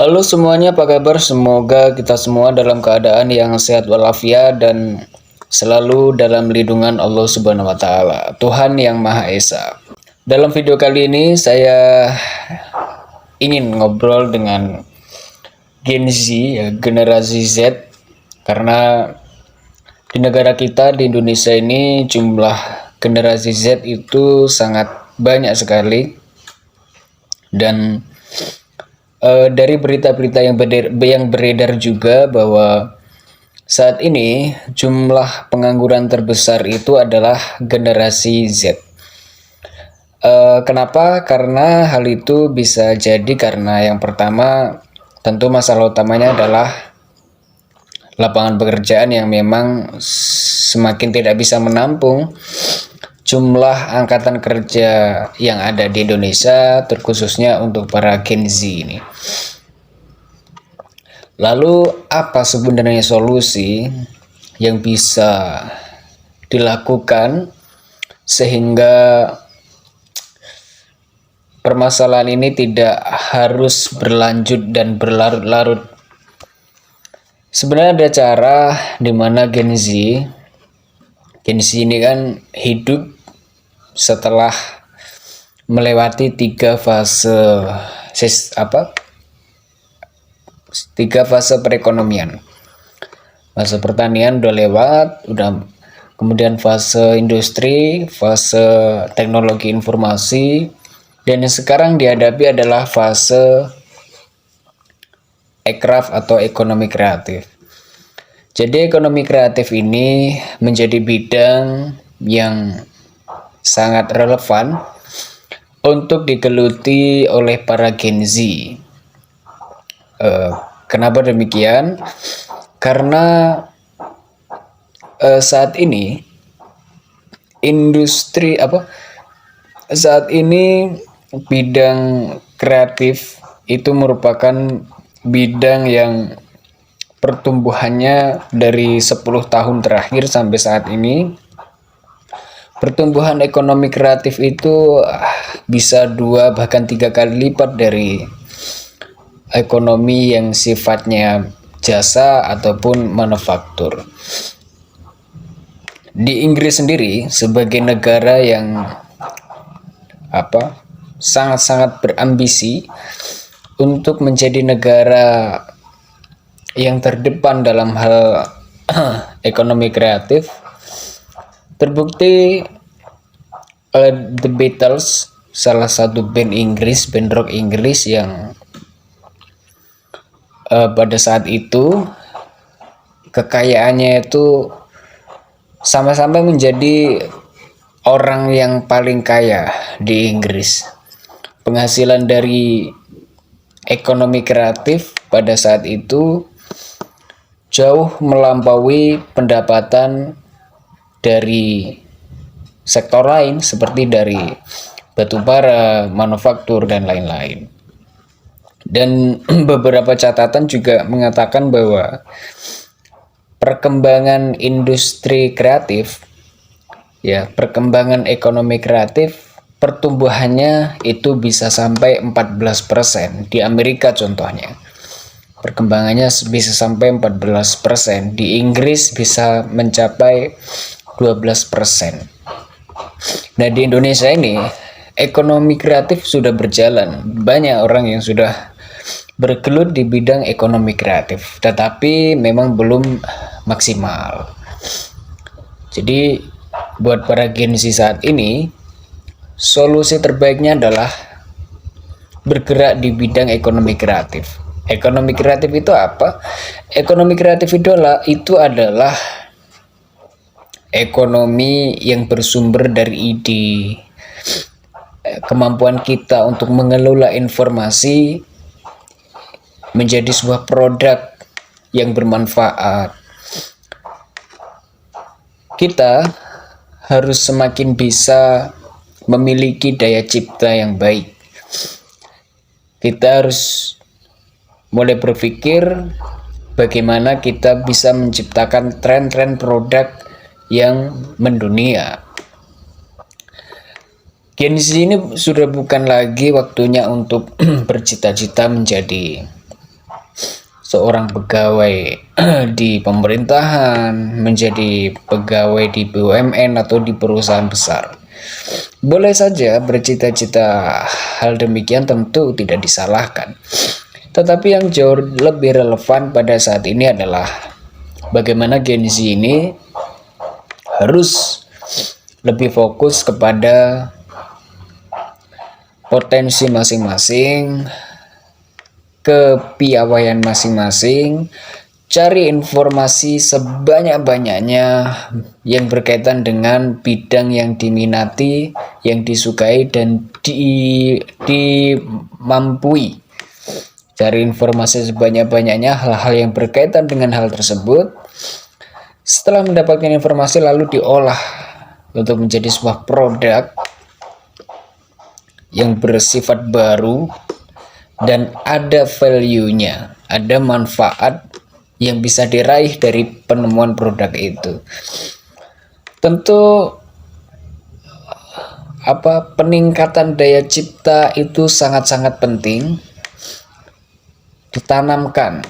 Halo semuanya, apa kabar? Semoga kita semua dalam keadaan yang sehat walafiat dan selalu dalam lindungan Allah Subhanahu wa taala, Tuhan yang Maha Esa. Dalam video kali ini saya ingin ngobrol dengan Gen Z, ya, generasi Z, karena di negara kita di Indonesia ini jumlah generasi Z itu sangat banyak sekali. Dan dari berita-berita yang beredar juga bahwa saat ini jumlah pengangguran terbesar itu adalah generasi Z. Kenapa? Karena hal itu bisa jadi karena yang pertama tentu masalah utamanya adalah lapangan pekerjaan yang memang semakin tidak bisa menampung jumlah angkatan kerja yang ada di Indonesia, terkhususnya untuk para Gen Z ini. Lalu apa sebenarnya solusi yang bisa dilakukan sehingga permasalahan ini tidak harus berlanjut dan berlarut-larut? Sebenarnya ada cara di mana Gen Z ini kan hidup setelah melewati tiga fase perekonomian. Fase pertanian udah lewat, kemudian fase industri, fase teknologi informasi, dan yang sekarang dihadapi adalah fase ekraf atau ekonomi kreatif. Jadi ekonomi kreatif ini menjadi bidang yang sangat relevan untuk digeluti oleh para Gen Z. Kenapa demikian? Karena saat ini bidang kreatif itu merupakan bidang yang pertumbuhannya dari 10 tahun terakhir sampai saat ini, pertumbuhan ekonomi kreatif itu bisa 2 bahkan 3 kali lipat dari ekonomi yang sifatnya jasa ataupun manufaktur. Di Inggris sendiri sebagai negara yang sangat-sangat berambisi untuk menjadi negara yang terdepan dalam hal ekonomi kreatif, terbukti The Beatles, salah satu band rock Inggris yang pada saat itu kekayaannya itu sama-sama menjadi orang yang paling kaya di Inggris. Penghasilan dari ekonomi kreatif pada saat itu jauh melampaui pendapatan dari sektor lain seperti dari batubara, manufaktur, dan lain-lain. Dan beberapa catatan juga mengatakan bahwa perkembangan industri kreatif, perkembangan ekonomi kreatif, pertumbuhannya itu bisa sampai 14%. Di Amerika contohnya, perkembangannya bisa sampai 14%. Di Inggris bisa mencapai 12%. Nah, di Indonesia ini ekonomi kreatif sudah berjalan. Banyak orang yang sudah bergelut di bidang ekonomi kreatif, tetapi memang belum maksimal. Jadi buat para Gen Z saat ini, solusi terbaiknya adalah bergerak di bidang ekonomi kreatif. Ekonomi kreatif itu apa? Ekonomi kreatif itu adalah ekonomi yang bersumber dari ide, kemampuan kita untuk mengelola informasi menjadi sebuah produk yang bermanfaat. Kita harus semakin bisa memiliki daya cipta yang baik. Kita harus mulai berpikir bagaimana kita bisa menciptakan tren-tren produk yang mendunia. Gen Z ini sudah bukan lagi waktunya untuk bercita-cita menjadi seorang pegawai di pemerintahan, menjadi pegawai di BUMN atau di perusahaan besar. Boleh saja bercita-cita hal demikian, tentu tidak disalahkan. Tetapi yang jauh lebih relevan pada saat ini adalah bagaimana Gen Z ini harus lebih fokus kepada potensi masing-masing, kepiawaian masing-masing, cari informasi sebanyak-banyaknya yang berkaitan dengan bidang yang diminati, yang disukai dan dimampui. Cari informasi sebanyak-banyaknya hal-hal yang berkaitan dengan hal tersebut. Setelah mendapatkan informasi lalu diolah untuk menjadi sebuah produk yang bersifat baru dan ada value-nya, ada manfaat yang bisa diraih dari penemuan produk itu. Tentu peningkatan daya cipta itu sangat-sangat penting ditanamkan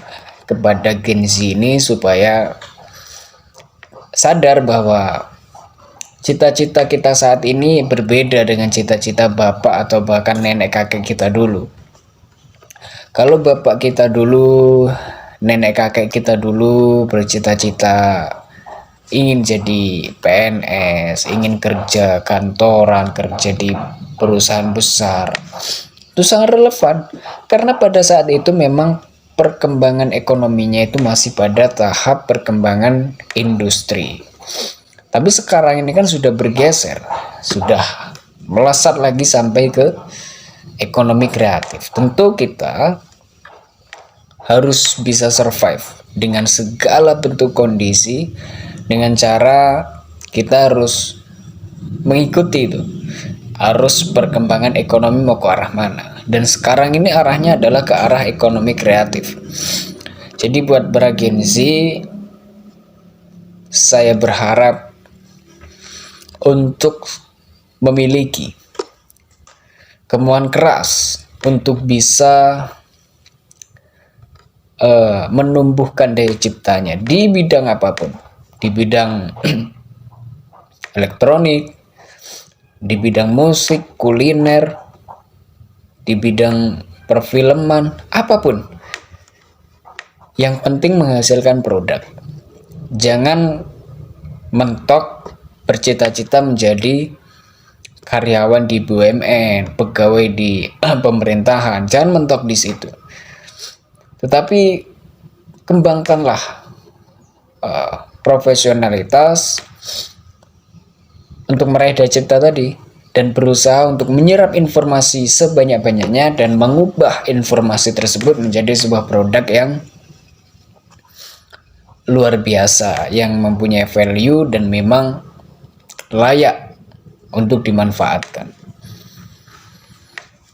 kepada Gen Z ini supaya sadar bahwa cita-cita kita saat ini berbeda dengan cita-cita bapak atau bahkan nenek kakek kita dulu. Kalau bapak kita dulu, nenek kakek kita dulu bercita-cita ingin jadi PNS, ingin kerja kantoran, kerja di perusahaan besar, itu sangat relevan karena pada saat itu memang perkembangan ekonominya itu masih pada tahap perkembangan industri. Tapi sekarang ini kan sudah bergeser, sudah melesat lagi sampai ke ekonomi kreatif. Tentu kita harus bisa survive dengan segala bentuk kondisi, dengan cara kita harus mengikuti itu, arus perkembangan ekonomi mau ke arah mana. Dan sekarang ini arahnya adalah ke arah ekonomi kreatif. Jadi buat para Gen Z, saya berharap untuk memiliki kemauan keras untuk bisa menumbuhkan daya ciptanya di bidang apapun, di bidang elektronik, di bidang musik, kuliner, di bidang perfilman, apapun. Yang penting menghasilkan produk. Jangan mentok bercita-cita menjadi karyawan di BUMN, pegawai di pemerintahan. Jangan mentok di situ. Tetapi kembangkanlah profesionalitas untuk meraih daya cipta tadi dan berusaha untuk menyerap informasi sebanyak-banyaknya dan mengubah informasi tersebut menjadi sebuah produk yang luar biasa, yang mempunyai value dan memang layak untuk dimanfaatkan.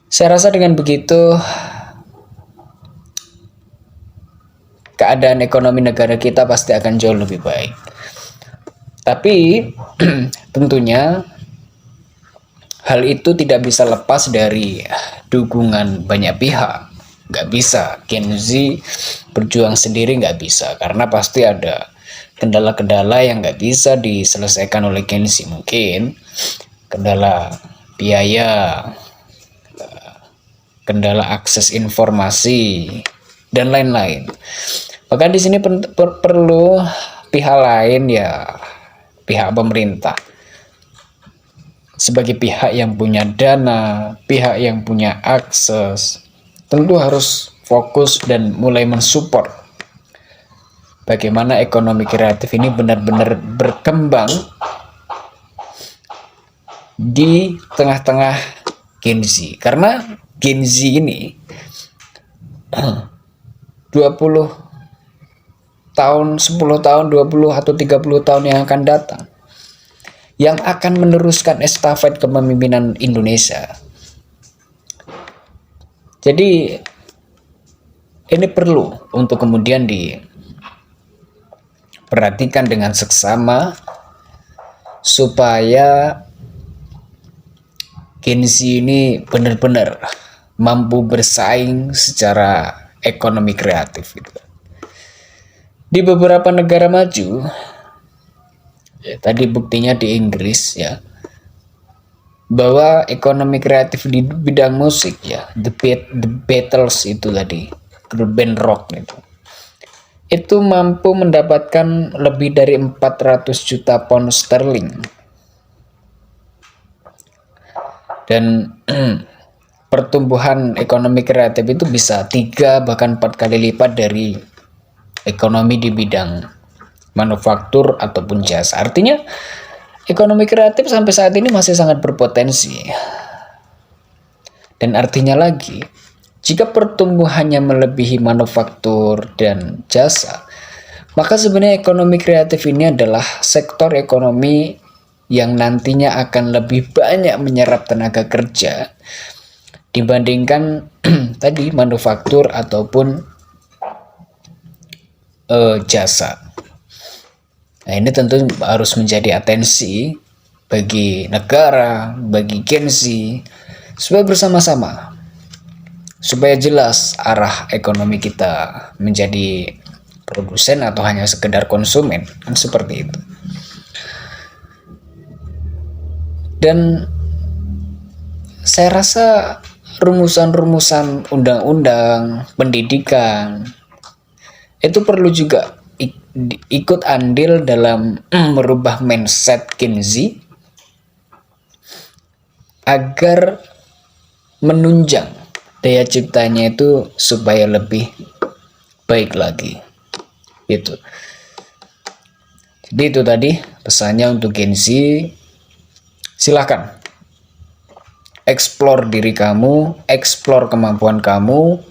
Saya rasa dengan begitu keadaan ekonomi negara kita pasti akan jauh lebih baik. Tapi tentunya hal itu tidak bisa lepas dari dukungan banyak pihak. Nggak bisa Gen Z berjuang sendiri, nggak bisa, karena pasti ada kendala-kendala yang nggak bisa diselesaikan oleh Gen Z. Mungkin kendala biaya, kendala akses informasi, dan lain-lain. Bahkan di sini perlu pihak lain, ya pihak pemerintah, sebagai pihak yang punya dana, pihak yang punya akses, tentu harus fokus dan mulai mensupport bagaimana ekonomi kreatif ini benar-benar berkembang di tengah-tengah Gen Z. Karena Gen Z ini 20 tahun, 10 tahun, 20 atau 30 tahun yang akan datang, yang akan meneruskan estafet kepemimpinan Indonesia. Jadi ini perlu untuk kemudian diperhatikan dengan seksama supaya Gen Z ini benar-benar mampu bersaing secara ekonomi kreatif gitu. Di beberapa negara maju, ya, tadi buktinya di Inggris ya, bahwa ekonomi kreatif di bidang musik ya, The Beatles itu tadi, grup band rock itu mampu mendapatkan lebih dari 400 juta pound sterling. Dan pertumbuhan ekonomi kreatif itu bisa 3 bahkan 4 kali lipat dari ekonomi di bidang manufaktur ataupun jasa. Artinya ekonomi kreatif sampai saat ini masih sangat berpotensi. Dan artinya lagi, jika pertumbuhannya melebihi manufaktur dan jasa, maka sebenarnya ekonomi kreatif ini adalah sektor ekonomi yang nantinya akan lebih banyak menyerap tenaga kerja dibandingkan tadi manufaktur ataupun jasa. Nah, ini tentu harus menjadi atensi bagi negara, bagi Gen Z, supaya bersama-sama, supaya jelas arah ekonomi kita menjadi produsen atau hanya sekedar konsumen, kan seperti itu. Dan saya rasa rumusan-rumusan undang-undang pendidikan itu perlu juga ikut andil dalam merubah mindset Gen Z agar menunjang daya ciptanya itu supaya lebih baik lagi. Gitu. Jadi itu tadi pesannya untuk Gen Z. Silahkan explore diri kamu, explore kemampuan kamu,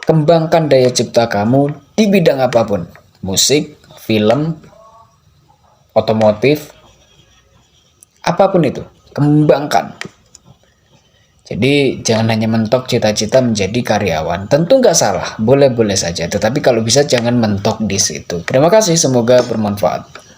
kembangkan daya cipta kamu di bidang apapun, musik, film, otomotif, apapun itu, kembangkan. Jadi jangan hanya mentok cita-cita menjadi karyawan. Tentu nggak salah, boleh-boleh saja. Tetapi kalau bisa jangan mentok di situ. Terima kasih, semoga bermanfaat.